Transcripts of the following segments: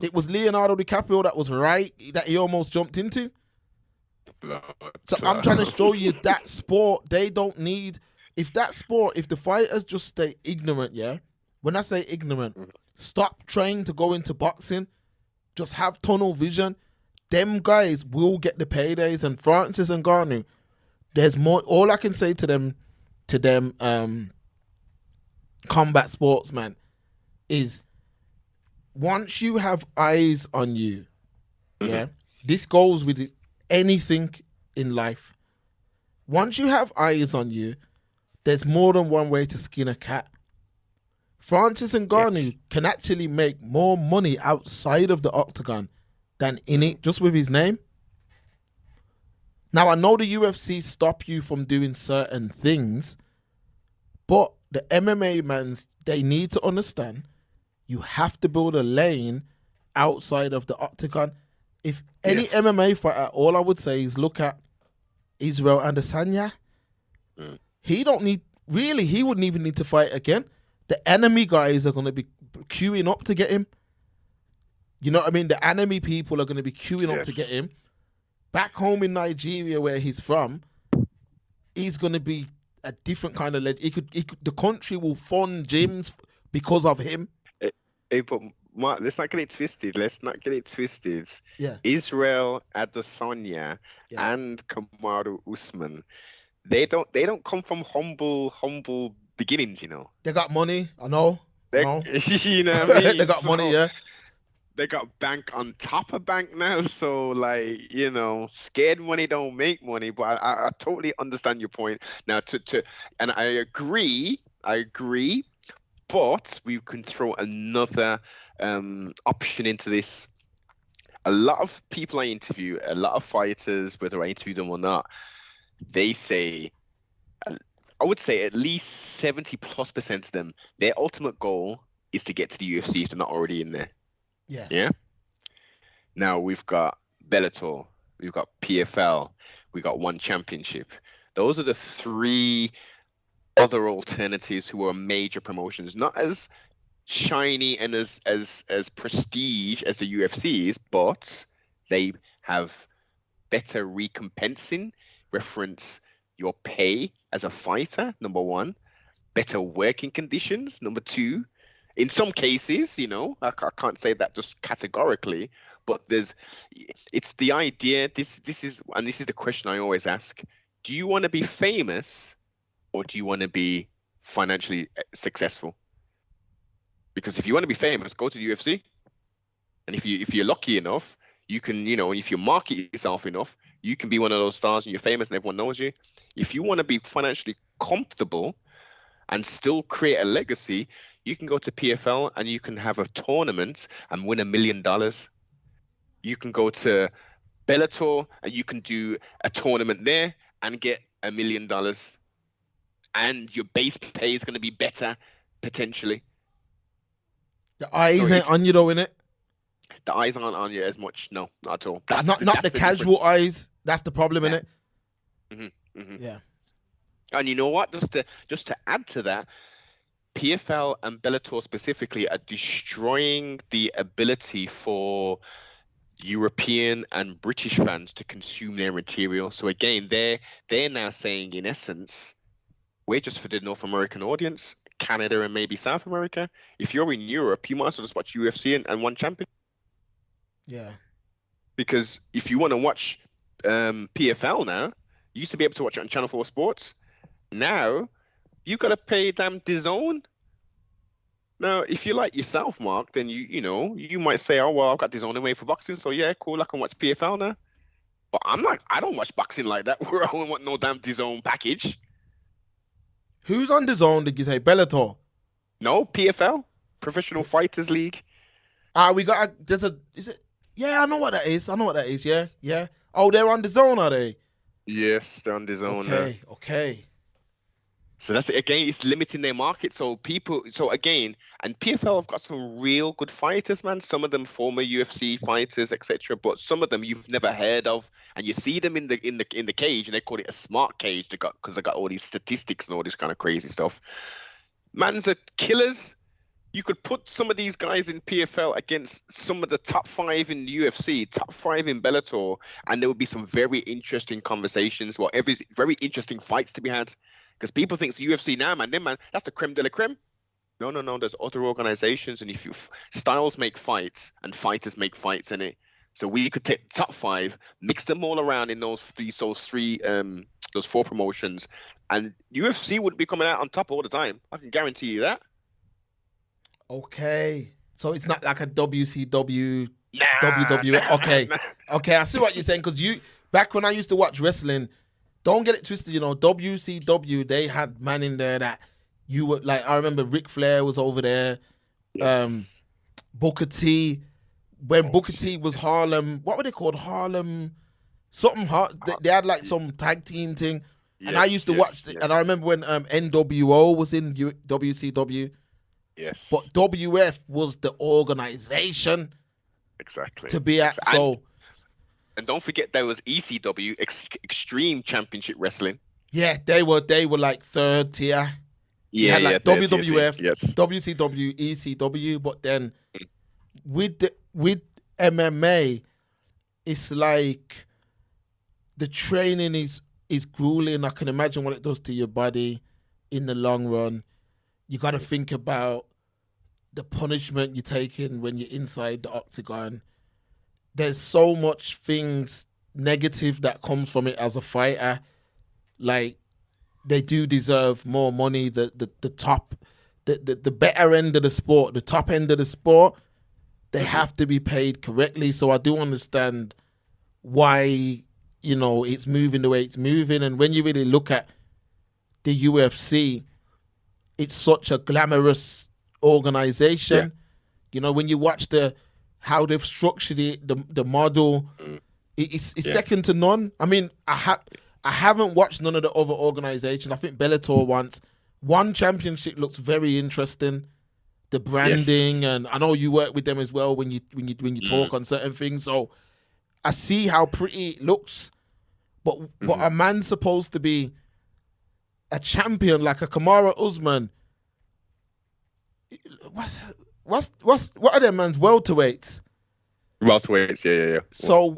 It was Leonardo DiCaprio that was right, that he almost jumped into. Blood So I'm trying to clot. show you that sport, they don't need, if that sport, if the fighters just stay ignorant, yeah? When I say ignorant, stop trying to go into boxing, just have tunnel vision. Them guys will get the paydays. And Francis Ngannou, there's more. All I can say to them, combat sportsmen, is once you have eyes on you, yeah, this goes with anything in life. Once you have eyes on you, there's more than one way to skin a cat. Francis Ngannou Yes. can actually make more money outside of the octagon than in it, just with his name. Now, I know the UFC stop you from doing certain things, but the MMA mans, they need to understand you have to build a lane outside of the octagon. If any Yes. MMA fighter, all I would say is look at Israel Adesanya. He don't need, really, he wouldn't even need to fight again. The enemy guys are going to be queuing up to get him. You know what I mean? The enemy people are going to be queuing up to get him. Back home in Nigeria, where he's from, he's going to be a different kind of legend. The country will fund gyms because of him. Hey, but Mark, let's not get it twisted. Let's not get it twisted. Yeah. Israel Adesanya Yeah. and Kamaru Usman, they don't come from humble beginnings, you know. They got money, I know. They, No. you know what I mean? They got money, yeah. They got bank on top of bank now, so like, you know, scared money don't make money. But I totally understand your point. Now and I agree, but we can throw another option into this. A lot of people I interview, a lot of fighters, whether I interview them or not, they say, I would say at least 70+% of them, their ultimate goal is to get to the UFC if they're not already in there. Yeah. Yeah. Now we've got Bellator, we've got PFL, we got One Championship. Those are the three other alternatives who are major promotions, not as shiny and as prestige as the UFC is, but they have better recompensing, reference your pay as a fighter, number one, better working conditions, number two. In some cases, you know, I can't say that just categorically, but it's the idea. This is the question I always ask: do you want to be famous, or do you want to be financially successful? Because if you want to be famous, go to the UFC, and if you're lucky enough, you can, you know, if you market yourself enough, you can be one of those stars, and you're famous, and everyone knows you. If you want to be financially comfortable and still create a legacy, you can go to PFL and you can have a tournament and win $1 million. You can go to Bellator and you can do a tournament there and get $1 million. And your base pay is going to be better, potentially. The eyes ain't on you though, innit? The eyes aren't on you as much. No, not at all. Not the casual difference. eyes. That's the problem, Yeah. innit? Yeah. And you know what? Just to add to that, PFL and Bellator specifically are destroying the ability for European and British fans to consume their material. So again, they're now saying, in essence, we're just for the North American audience, Canada and maybe South America. If you're in Europe, you might as well just watch UFC and One Champion. Yeah. Because if you want to watch PFL now, you used to be able to watch it on Channel 4 Sports. Now, you got to pay damn DAZN. Now, if you like yourself, Mark, then you might say, oh, well, I've got DAZN away for boxing, so yeah, cool, I can watch PFL now. But I don't watch boxing like that, where I don't want no damn DAZN package. Who's on the zone, did you say? Bellator? No, PFL, Professional Fighters League. Is it? Yeah, I know what that is. Yeah. Oh, they're on the zone, are they? Yes, they're on DAZN. Okay. So that's it. Again, it's limiting their market. So again, and PFL have got some real good fighters, man. Some of them former UFC fighters, etc. But some of them you've never heard of, and you see them in the cage, and they call it a smart cage. Because they got all these statistics and all this kind of crazy stuff. Man's are killers, You could put some of these guys in PFL against some of the top 5 in the UFC, top 5 in Bellator, and there would be some very interesting conversations. Well, very interesting fights to be had. Because people think it's the UFC now, man. Then, man, that's the creme de la creme. No, no, no. There's other organizations, and if you styles make fights, and fighters make fights in it. So we could take the top 5, mix them all around in those 4 promotions, and UFC would be coming out on top all the time. I can guarantee you that. Okay. So it's not like a WCW, Nah, WWE. Okay. nah. Okay, I see what you're saying. Because back when I used to watch wrestling, don't get it twisted, WCW, they had man in there that you were like, I remember Ric Flair was over there. Yes. Booker T. When Booker T was Harlem, what were they called? Harlem, something hard. They had like some tag team thing. And I used to watch, and I remember when NWO was in WCW. Yes. But WF was the organization Exactly. to be at. And don't forget there was ECW, Extreme Championship Wrestling. Yeah, they were like third tier. You had like WWF, yes. WCW, ECW, but then with MMA, it's like the training is grueling. I can imagine what it does to your body in the long run. You got to think about the punishment you're taking when you're inside the octagon. There's so much things negative that comes from it as a fighter. Like, they do deserve more money. The top, the better end of the sport, the top end of the sport, they have to be paid correctly. So I do understand why, it's moving the way it's moving. And when you really look at the UFC, it's such a glamorous organization. Yeah. When you watch how they've structured it, the model, it's second to none. I mean, I haven't watched none of the other organizations. I think Bellator one championship looks very interesting. The branding, and I know you work with them as well when you talk on certain things. So I see how pretty it looks, but a man's supposed to be a champion like a Kamaru Usman. What are them man's welterweights? Welterweights, yeah. So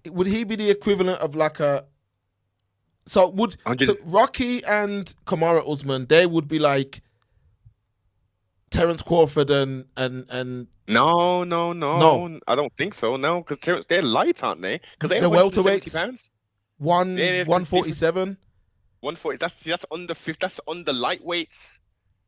would he be the equivalent of like a? So Rocky and Kamaru Usman, they would be like Terence Crawford and No, I don't think so. No, because they're light, aren't they? Because they're the welterweights. pounds. 147. 140. That's under 50. That's under lightweights.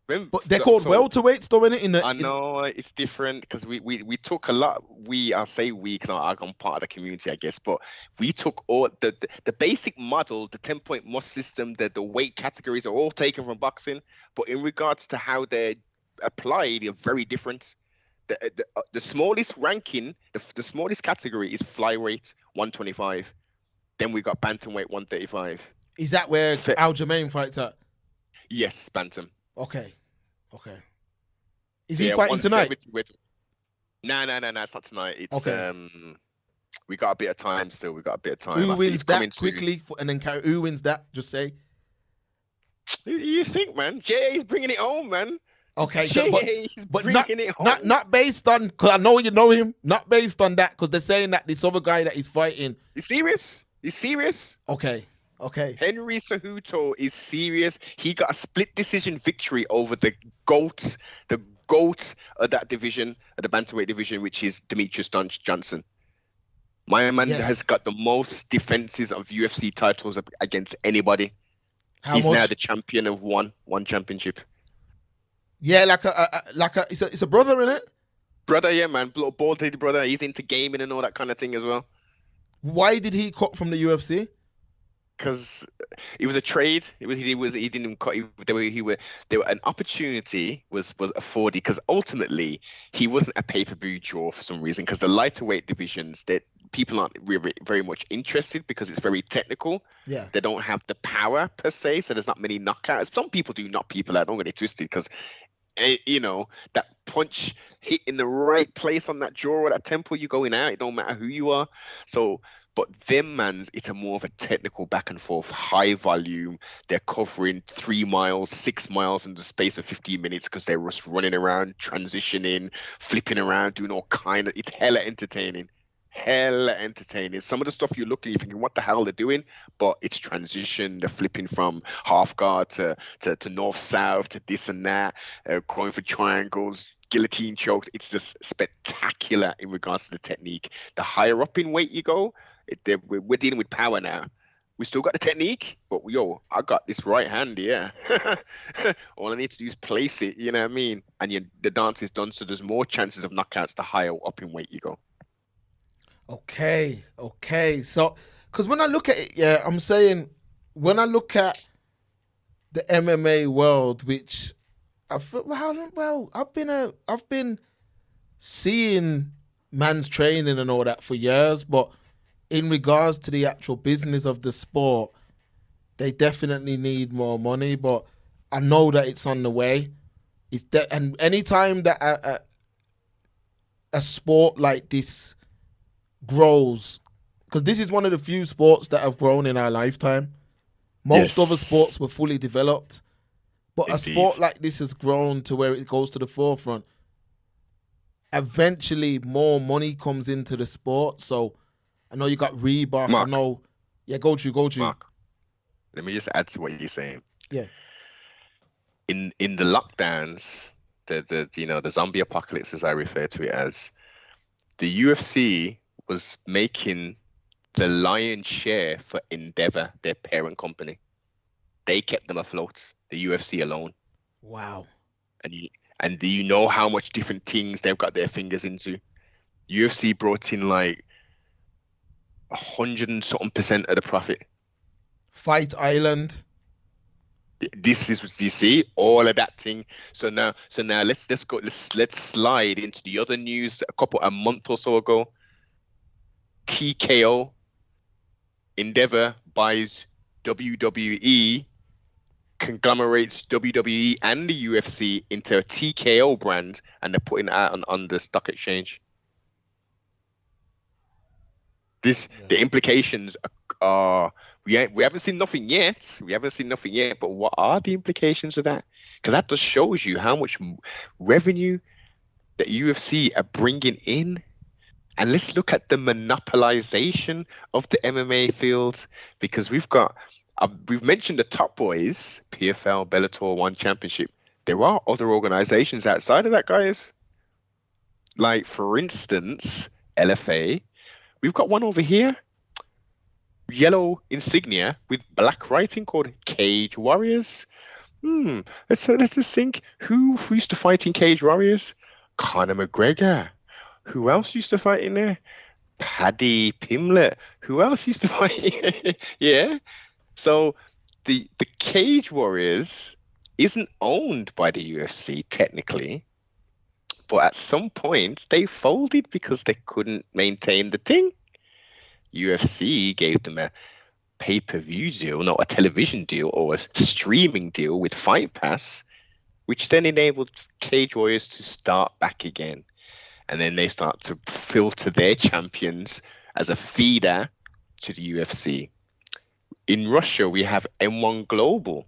Remember, but they're called welterweights, though, innit? I know it's different because we took a lot. I say we because I'm part of the community, I guess. But we took all the basic model, the 10-point must system, the weight categories are all taken from boxing. But in regards to how they're applied, they're very different. The smallest ranking, the smallest category is flyweight, 125. Then we got bantamweight, 135. Is that where Aljamain fights at? Yes, bantam. Okay. Is he fighting tonight? No, it's not tonight. It's we got a bit of time still. Who wins that quickly? And then who wins that? Just say. Who do you think, man? JA's bringing it home, man. Okay, but bringing it home. Not based on, because I know you know him. Not based on that, because they're saying that this other guy that he's fighting. You serious? Okay. Henry Cejudo is serious. He got a split decision victory over the GOAT of that division, of the bantamweight division, which is Demetrius Johnson. My man has got the most defenses of UFC titles against anybody. He's now the champion of one championship. Yeah, it's a brother, innit? Brother, yeah, man. Bald-headed brother. He's into gaming and all that kind of thing as well. Why did he cut from the UFC? Because it was a trade. He didn't cut. An opportunity was afforded because ultimately he wasn't a pay-per-view draw for some reason. Because the lighter weight divisions, that people aren't really very much interested because it's very technical. Yeah, they don't have the power per se, so there's not many knockouts. Some people do knock people out. Don't get it twisted, because that punch hit in the right place on that jaw or that temple, you're going out. It don't matter who you are. So But them mans, it's a more of a technical back and forth, high volume. They're covering 3 miles, 6 miles in the space of 15 minutes because they're just running around, transitioning, flipping around, doing all kind of. It's hella entertaining. Hella entertaining. Some of the stuff you're looking, you're thinking, what the hell they're doing? But it's transition. They're flipping from half guard to north south to this and that, going for triangles, guillotine chokes. It's just spectacular in regards to the technique. The higher up in weight you go, we're dealing with power now. We still got the technique, but I got this right hand here. All I need to do is place it, you know what I mean? And the dance is done, so there's more chances of knockouts the higher up in weight you go. Okay. So, because when I look at it, I'm saying when I look at the MMA world, which I've been seeing man's training and all that for years, but in regards to the actual business of the sport, they definitely need more money. But I know that it's on the way. And anytime that a sport like this grows, because this is one of the few sports that have grown in our lifetime. Most other sports were fully developed, but a sport like this has grown to where it goes to the forefront. Eventually, more money comes into the sport. So I know you got Reebok. Mark, I know. Yeah, go to. Mark, let me just add to what you're saying. Yeah. In the lockdowns, the zombie apocalypse, as I refer to it as, the UFC was making the lion's share for Endeavor, their parent company. They kept them afloat, the UFC alone. Wow. And do you know how much different things they've got their fingers into? UFC brought in like 100 and something% of the profit. Fight Island. This is, do you see all of that thing? So now let's slide into the other news. A month or so ago, TKO Endeavor buys WWE, conglomerates WWE and the UFC into a TKO brand, and they're putting it out on the stock exchange. The implications are we haven't seen nothing yet. But what are the implications of that? Because that just shows you how much revenue the UFC are bringing in. And let's look at the monopolization of the MMA field, because we've mentioned the top boys, PFL, Bellator, One Championship. There are other organizations outside of that, guys. Like, for instance, LFA. We've got one over here, yellow insignia with black writing, called Cage Warriors. Let's just think, who used to fight in Cage Warriors? Conor McGregor. Who else used to fight in there? Paddy Pimblett. Who else used to fight? Yeah. So the Cage Warriors isn't owned by the UFC technically, but at some point they folded because they couldn't maintain the thing. UFC gave them a pay-per-view deal, not a television deal or a streaming deal with Fight Pass, which then enabled Cage Warriors to start back again. And then they start to filter their champions as a feeder to the UFC. In Russia, we have M1 Global.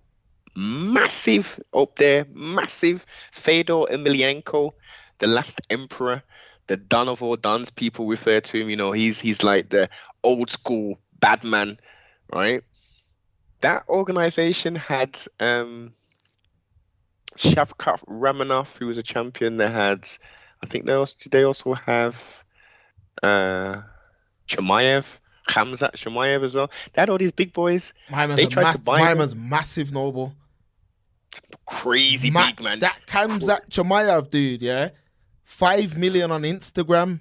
Massive up there, massive. Fedor Emelianenko, the last emperor, the Don of all Dons, people refer to him. You know, he's like the old school bad man, right? That organization had Shavkat Ramanov, who was a champion. They had, I think they also have Chimaev, Khamzat Chimaev as well. They had all these big boys. They tried to buy man's massive, Noble. Crazy big, man. That Khamzat Chimaev dude, yeah? 5 million on Instagram.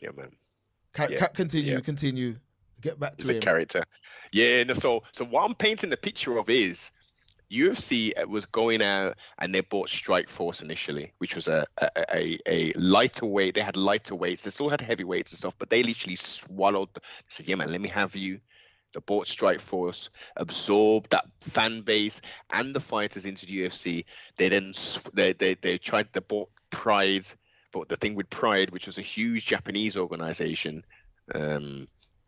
Yeah, man. Continue. Get back to him. He's a character. Yeah, no, so what I'm painting the picture of is UFC was going out and they bought Strikeforce initially, which was a lighter weight. They had lighter weights. They still had heavyweights and stuff, but they literally swallowed. They said, yeah, man, let me have you. They bought Strikeforce, absorbed that fan base and the fighters into the UFC. They then they bought Pride, but the thing with Pride, which was a huge Japanese organization,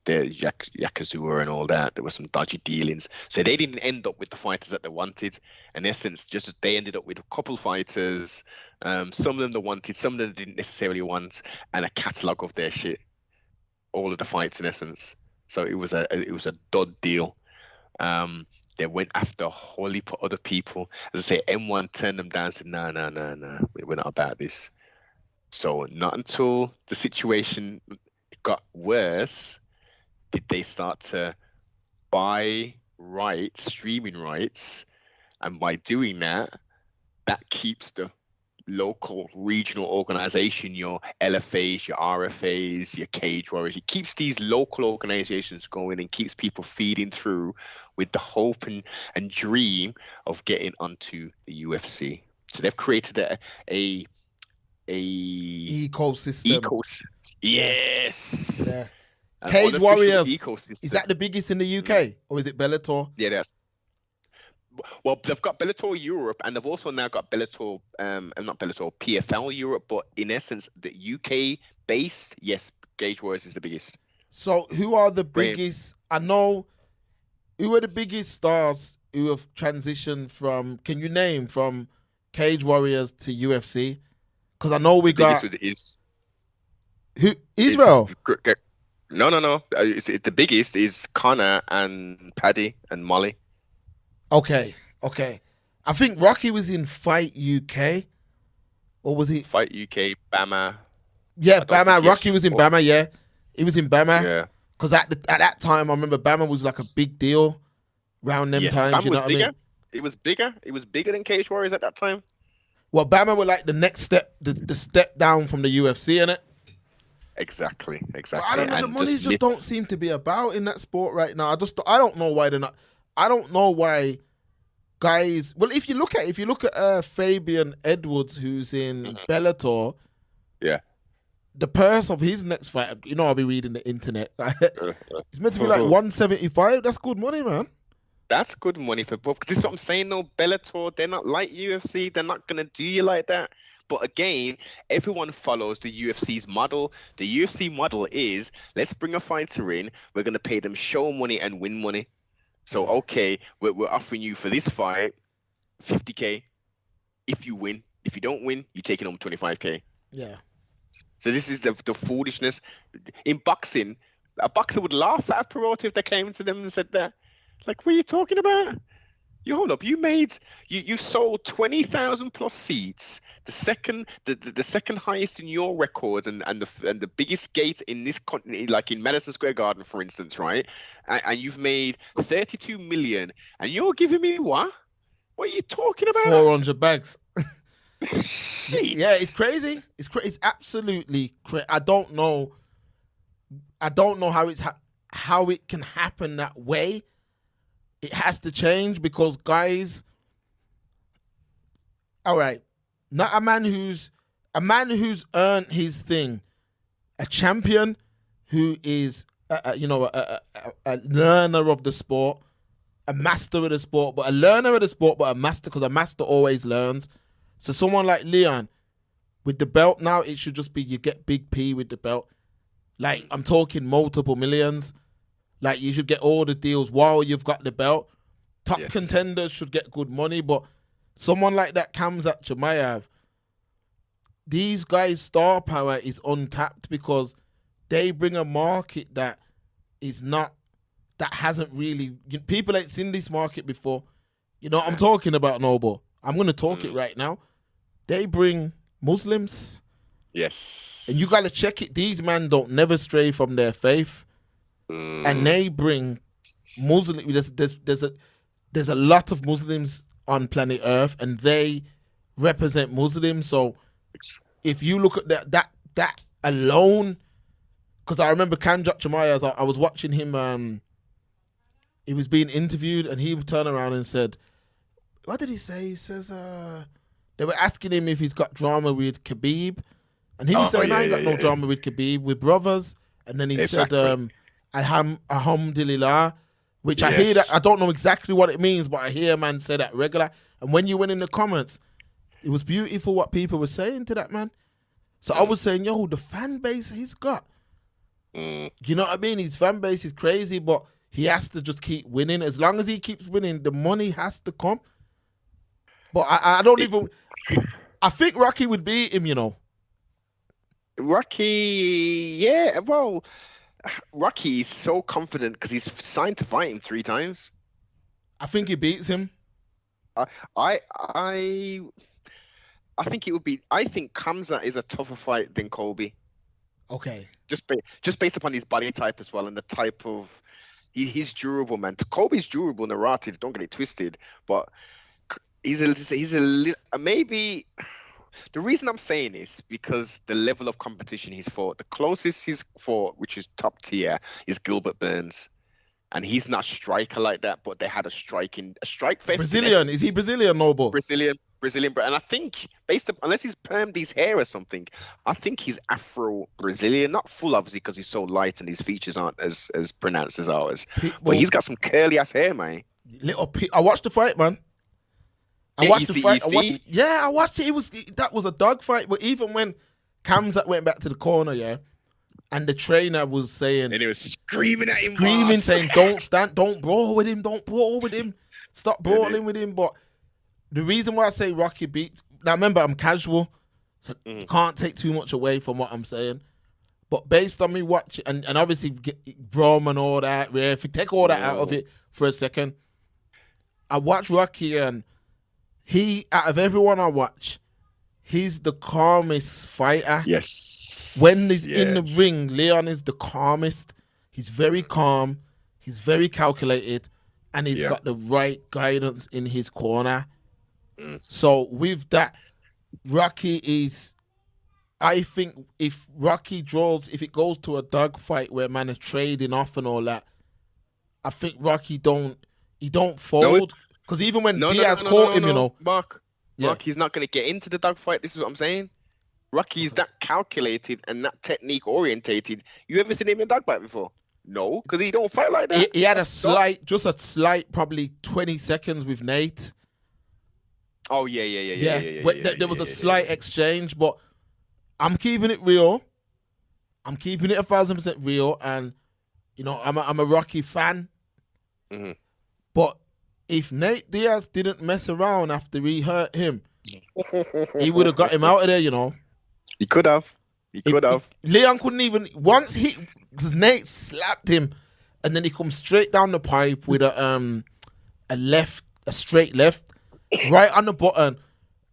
the Yakuza and all that. There were some dodgy dealings. So they didn't end up with the fighters that they wanted. In essence, just they ended up with a couple fighters. Some of them they wanted, some of them didn't necessarily want, and a catalogue of their shit. All of the fights, in essence. So it was a dud deal. They went after a whole heap of other people. As I say, M1 turned them down and said, no, we're not about this. So not until the situation got worse did they start to buy rights, streaming rights. And by doing that, that keeps the local regional organization, your LFAs, your RFAs, your Cage Warriors, it keeps these local organizations going and keeps people feeding through with the hope and dream of getting onto the UFC. So they've created a ecosystem. Yes. Yeah. Cage Warriors ecosystem. Is that the biggest in the UK or is it Bellator? Yeah, that's. Well, they've got Bellator Europe, and they've also now got Bellator, not Bellator, PFL Europe, but in essence, the UK based, yes, Cage Warriors is the biggest. So, who are the biggest? I know, who are the biggest stars who have transitioned from? Can you name from Cage Warriors to UFC? Because I know we got. Who Israel? No. It's the biggest is Connor and Paddy and Molly. Okay. I think Rocky was in Fight UK, or was he? Fight UK, Bama. Yeah, Bama. Rocky was in Bama. Yeah, he was in Bama. Yeah. Because at that time, I remember Bama was like a big deal around them times. Bama you know what I mean? It was bigger. It was bigger than Cage Warriors at that time. Well, Bama were like the next step, the step down from the UFC, innit? Exactly. But I don't know. The monies just don't seem to be about in that sport right now. I don't know why they're not. I don't know why guys. Well, if you look at Fabian Edwards, who's in Bellator, yeah, the purse of his next fight, I'll be reading the internet. It's meant to be like 175. That's good money, man. That's good money for both. This is what I'm saying, though. Bellator, they're not like UFC. They're not gonna do you like that. But again, everyone follows the UFC's model. The UFC model is let's bring a fighter in. We're gonna pay them show money and win money. So, okay, we're offering you for this fight, $50K if you win. If you don't win, you're taking home $25K. Yeah. So this is the foolishness. In boxing, a boxer would laugh at a promoter if they came to them and said that. Like, what are you talking about? You hold up. You sold 20,000 plus seats, the second highest in your records, and the biggest gate in this continent, like in Madison Square Garden, for instance, right? And you've made 32 million, and you're giving me what? What are you talking about? 400 bags. Yeah, it's crazy. It's absolutely crazy. I don't know how it can happen that way. It has to change because guys, all right, not a man who's earned his thing, a champion who is a learner of the sport, a master of the sport, but a learner of the sport, but a master, because a master always learns. So someone like Leon with the belt now, it should just be you get big P with the belt. Like, I'm talking multiple millions. Like, you should get all the deals while you've got the belt. Top contenders should get good money, but someone like that Khamzat Chimaev, these guys' star power is untapped because they bring a market that hasn't really, people ain't seen this market before. You know what I'm talking about, Noble? I'm going to talk it right now. They bring Muslims. Yes. And you got to check it. These men don't never stray from their faith. And they bring Muslim. There's a lot of Muslims on planet Earth, and they represent Muslims. So if you look at that alone, because I remember Khamzat Chimaev, I was watching him. He was being interviewed, and he would turn around and said, "What did he say?" He says, "They were asking him if he's got drama with Khabib, and he was saying, I ain't got no drama with Khabib, with brothers." And then he said, Alhamdulillah, which I hear that, I don't know exactly what it means, but I hear a man say that regular. And when you went in the comments, it was beautiful what people were saying to that man. So I was saying, yo, the fan base he's got. You know what I mean? His fan base is crazy, but he has to just keep winning. As long as he keeps winning, the money has to come. But I don't even... I think Rocky would beat him, you know. Rocky, yeah, well, Rocky is so confident because he's signed to fight him 3 times. I think he beats him. I think it would be. I think Kamza is a tougher fight than Colby. Okay. Just based upon his body type as well and the type of he's durable, man. Colby's durable, narrative. Don't get it twisted, but he's a little maybe. The reason I'm saying this because the level of competition he's fought. The closest he's fought, which is top tier, is Gilbert Burns. And he's not striker like that, but they had a strike fest. Brazilian. Is he Brazilian, Noble? Brazilian. And I think, unless he's permed his hair or something, I think he's Afro-Brazilian. Not full, obviously, because he's so light and his features aren't as pronounced as ours. But he's got some curly-ass hair, man. I watched the fight, man. I watched the fight. I watched it. That was a dog fight. But even when Kamzat went back to the corner, yeah, and the trainer was saying, and he was screaming at him, saying, don't brawl with him, stop brawling with him. But the reason why I say Rocky beats, now remember, I'm casual, so you can't take too much away from what I'm saying. But based on me watching, and obviously Brom and all that, if you take all that out of it for a second, I watch Rocky and he, out of everyone I watch, he's the calmest fighter. Yes. When he's in the ring, Leon is the calmest. He's very calm. He's very calculated. And he's got the right guidance in his corner. So with that, Rocky is... I think if Rocky draws... If it goes to a dog fight where man is trading off and all that, I think Rocky don't fold. Because even when Diaz caught him, you know... Mark, he's not going to get into the dogfight. This is what I'm saying. Rocky is that calculated and that technique orientated. You ever seen him in a dogfight before? No, because he don't fight like that. He had a slight, probably 20 seconds with Nate. Oh, yeah. There was a slight exchange, but I'm keeping it real. I'm keeping it 1,000% real. And, you know, I'm a Rocky fan. Mm-hmm. But if Nate Diaz didn't mess around after he hurt him, he would have got him out of there, you know. He could have. Leon couldn't even, because Nate slapped him, and then he comes straight down the pipe with a straight left, right on the button.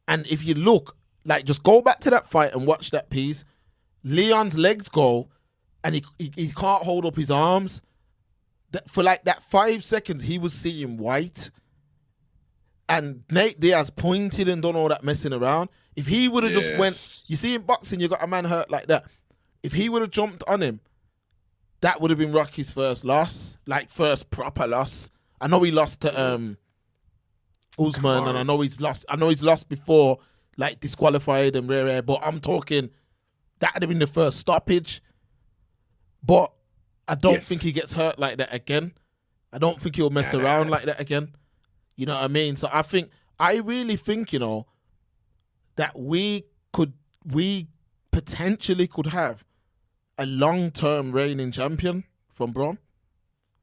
And if you look, like, just go back to that fight and watch that piece. Leon's legs go, and he can't hold up his arms. For like that 5 seconds, he was seeing white. And Nate Diaz pointed and done all that messing around. If he would have just went, you see in boxing, you got a man hurt like that. If he would have jumped on him, that would have been Rocky's first loss, like first proper loss. I know he lost to Usman, and I know he's lost before, like disqualified and rare, but I'm talking that would have been the first stoppage. But I don't think he gets hurt like that again. I don't think he'll mess around like that again. You know what I mean? So I really think, you know, that we potentially could have a long-term reigning champion from Braun.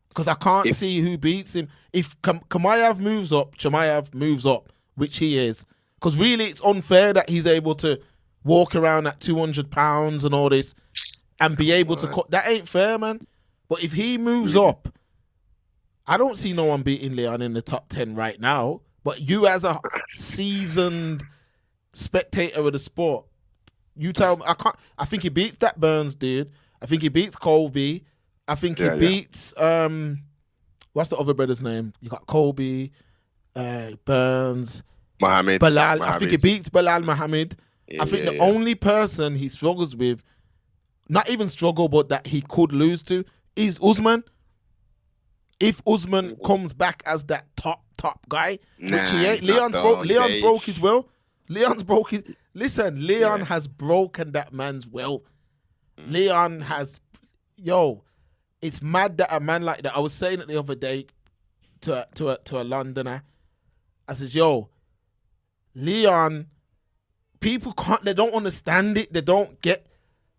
Because I can't see who beats him. If Chimaev moves up, which he is. Because really it's unfair that he's able to walk around at 200 pounds and all this and be able to cut. That ain't fair, man. But if he moves up, I don't see no one beating Leon in the top 10 right now. But you as a seasoned spectator of the sport, you tell me. I think he beats that Burns dude. I think he beats Colby. I think he beats what's the other brother's name? You got Colby, Burns, Muhammad. Bilal. I think he beats Bilal Muhammad. I think the only person he struggles with, not even struggle, but that he could lose to, is Usman. If Usman comes back as that top guy, which he ain't, Leon's broke his will. Leon has broken that man's will. Leon has, it's mad that a man like that. I was saying it the other day to a Londoner. I said, Leon, people they don't understand it. They don't get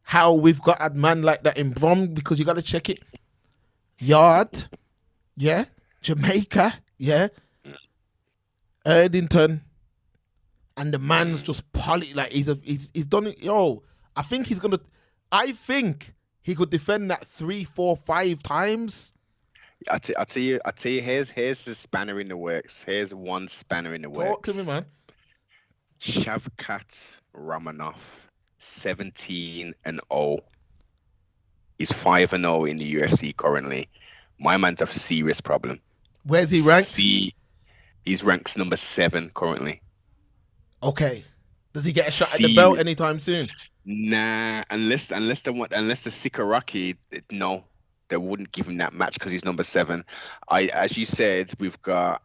how we've got a man like that in Brom, because you got to check it. Yard, yeah. Jamaica, yeah. Erdington, and the man's just like he's done it. Yo, I think he could defend that 3, 4, 5 times. I tell you, here's the spanner in the works. Here's one spanner in the works. Talk to me, man. Shavkat Ramanov, 17-0. He's 5-0 in the UFC currently. My man's a serious problem. Where's he ranked? He's ranked number 7 currently. Okay. Does he get a shot at the belt anytime soon? Nah, unless the Sikaraki, no, they wouldn't give him that match because he's number 7. As you said, we've got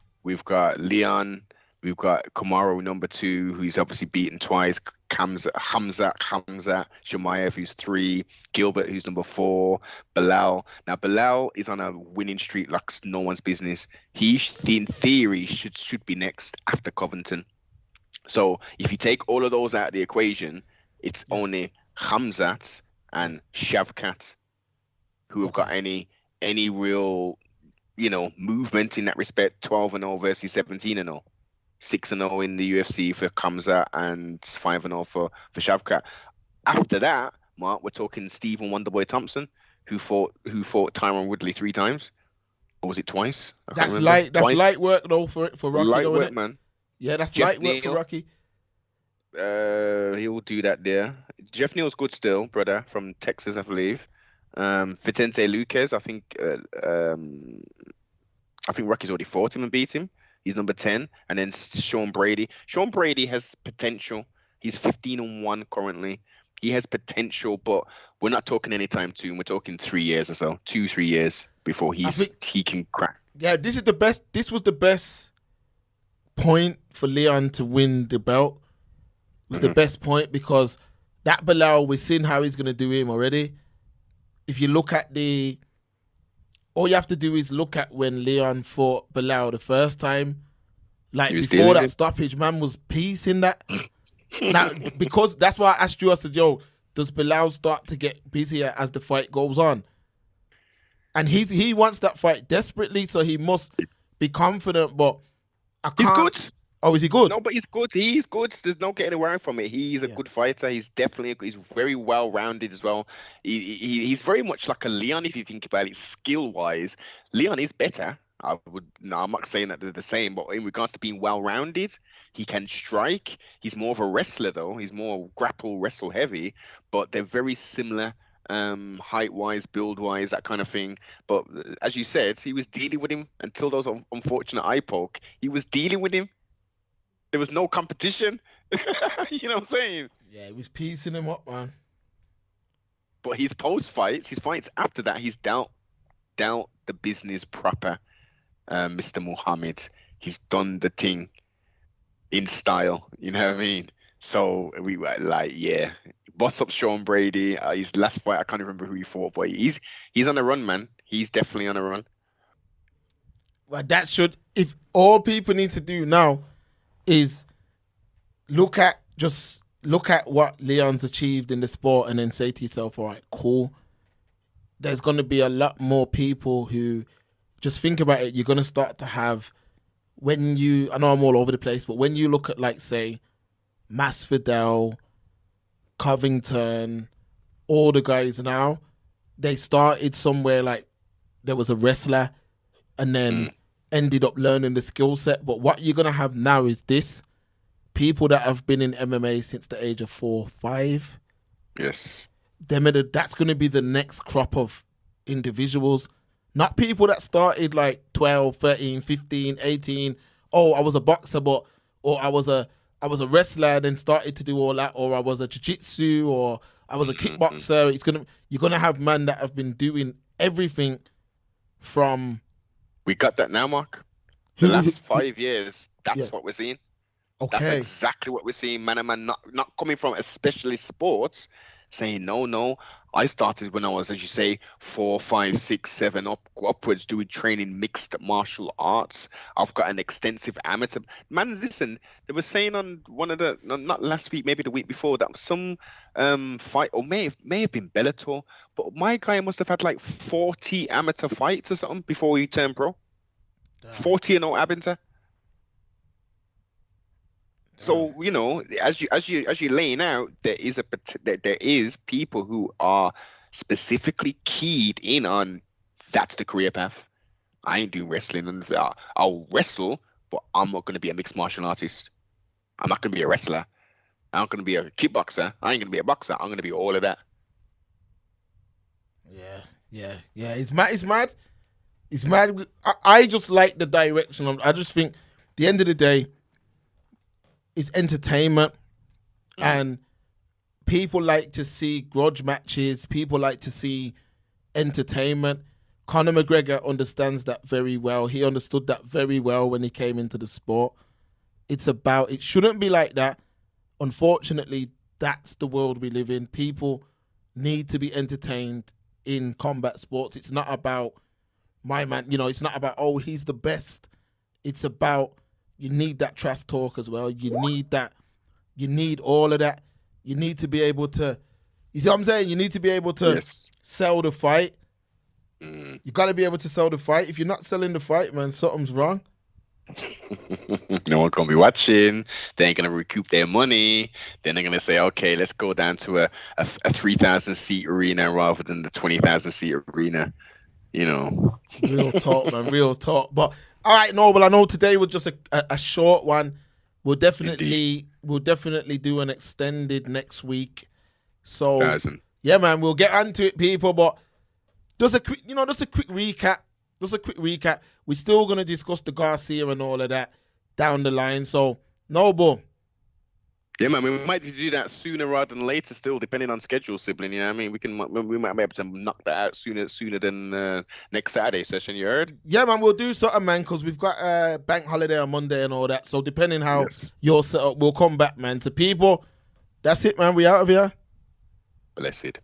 Leon, we've got Kamaru number 2, who's obviously beaten twice. Hamza Shemaev, who's 3, Gilbert, who's number 4, Bilal. Now Bilal is on a winning streak like no one's business. He, in theory, should be next after Covington. So if you take all of those out of the equation, it's only Hamzat and Shavkat who have got any real, movement in that respect. 12-0 versus 17-0. 6-0 in the UFC for Kamza and 5-0 for Shavkat. After that, Mark, we're talking Stephen Wonderboy Thompson, who fought Tyron Woodley 3 times, or was it twice? That's light work though for Rocky. Light work, man. Yeah, that's Jeff light work for Rocky. He will do that there. Jeff Neal's good still, brother, from Texas, I believe. Vicente Luquez, I think Rocky's already fought him and beat him. He's number 10. And then Sean Brady. Sean Brady has potential. He's 15-1 currently. He has potential, but we're not talking anytime soon. We're talking 3 years or so, 2-3 years before he can crack. Yeah, this was the best point for Leon to win the belt. It was the best point because that Bilal, we've seen how he's going to do him already. If you look at all you have to do is look at when Leon fought Bilal the first time. Like before that stoppage, man was piecing that. Now, because that's why I asked you, I said, yo, does Bilal start to get busier as the fight goes on? And he wants that fight desperately, so he must be confident, but I can't. He's good. Oh, is he good? No, but he's good. He's good. There's no getting away from it. He's a good fighter. He's he's very well-rounded as well. He's very much like a Leon, if you think about it, skill-wise. Leon is better. I'm not saying that they're the same, but in regards to being well-rounded, he can strike. He's more of a wrestler, though. He's more wrestle heavy, but they're very similar height-wise, build-wise, that kind of thing. But as you said, he was dealing with him until those unfortunate eye poke. He was dealing with him. There was no competition. You know what I'm saying? Yeah, he was piecing him up, man. But his fights after that, he's dealt the business proper. Mr. Muhammad, he's done the thing in style. You know what I mean? So we were like, yeah, boss up Sean Brady. His last fight, I can't remember who he fought, but he's on the run, man. He's definitely on the run. Well, if all people need to do now is look at what Leon's achieved in the sport and then say to yourself, all right, cool. There's going to be a lot more people who just think about it. You're going to start to have, I know I'm all over the place, but when you look at, like, say, Masvidal, Covington, all the guys now, they started somewhere like there was a wrestler and then ended up learning the skill set. But what you're going to have now is people that have been in MMA since the age of 4, 5. Yes. That's going to be the next crop of individuals. Not people that started like 12, 13, 15, 18. Oh, I was a boxer, or I was a wrestler and then started to do all that, or I was a jiu-jitsu, or I was a kickboxer. You're gonna have men that have been doing everything from. We got that now, Mark. The last 5 years, that's what we're seeing. Okay. That's exactly what we're seeing, man and man. Not coming from a specialist sports, saying, no, I started when I was, as you say, 4, 5, 6, 7 upwards, doing training mixed martial arts. I've got an extensive amateur. Man, listen, they were saying on one of the, not last week, maybe the week before, that some fight, or may have been Bellator, but my guy must have had like 40 amateur fights or something before he turned pro. Damn. 40 and no amateur. So, you know, as you laying out, there is people who are specifically keyed in on that's the career path. I ain't doing wrestling, and I'll wrestle, but I'm not going to be a mixed martial artist. I'm not going to be a wrestler. I'm not going to be a kickboxer. I ain't going to be a boxer. I'm going to be all of that. Yeah. It's mad. I just like the direction. I just think, at the end of the day, it's entertainment, and people like to see grudge matches. People like to see entertainment. Conor McGregor understands that very well. He understood that very well when he came into the sport. It shouldn't be like that. Unfortunately, that's the world we live in. People need to be entertained in combat sports. It's not about my man, it's not about, oh, he's the best. It's about, you need that trash talk as well. You need that. You need all of that. You need to be able to, you see what I'm saying? You need to be able to sell the fight. You got to be able to sell the fight. If you're not selling the fight, man, something's wrong. No one can be watching. They ain't going to recoup their money. Then they're going to say, okay, let's go down to a 3,000 seat arena rather than the 20,000 seat arena. Real talk, man. Real talk. But all right, Noble, I know today was just a short one. We'll definitely do an extended next week. So yeah, man, we'll get onto it, people. But just a quick recap. We're still gonna discuss the Garcia and all of that down the line. So Noble. Yeah, man. We might do that sooner rather than later. Still, depending on schedule, sibling. You know what I mean? We might be able to knock that out sooner than next Saturday session. You heard? Yeah, man. We'll do something, man, because we've got a bank holiday on Monday and all that. So depending how you're set up, we'll come back, man. To people, that's it, man. We out of here. Blessed.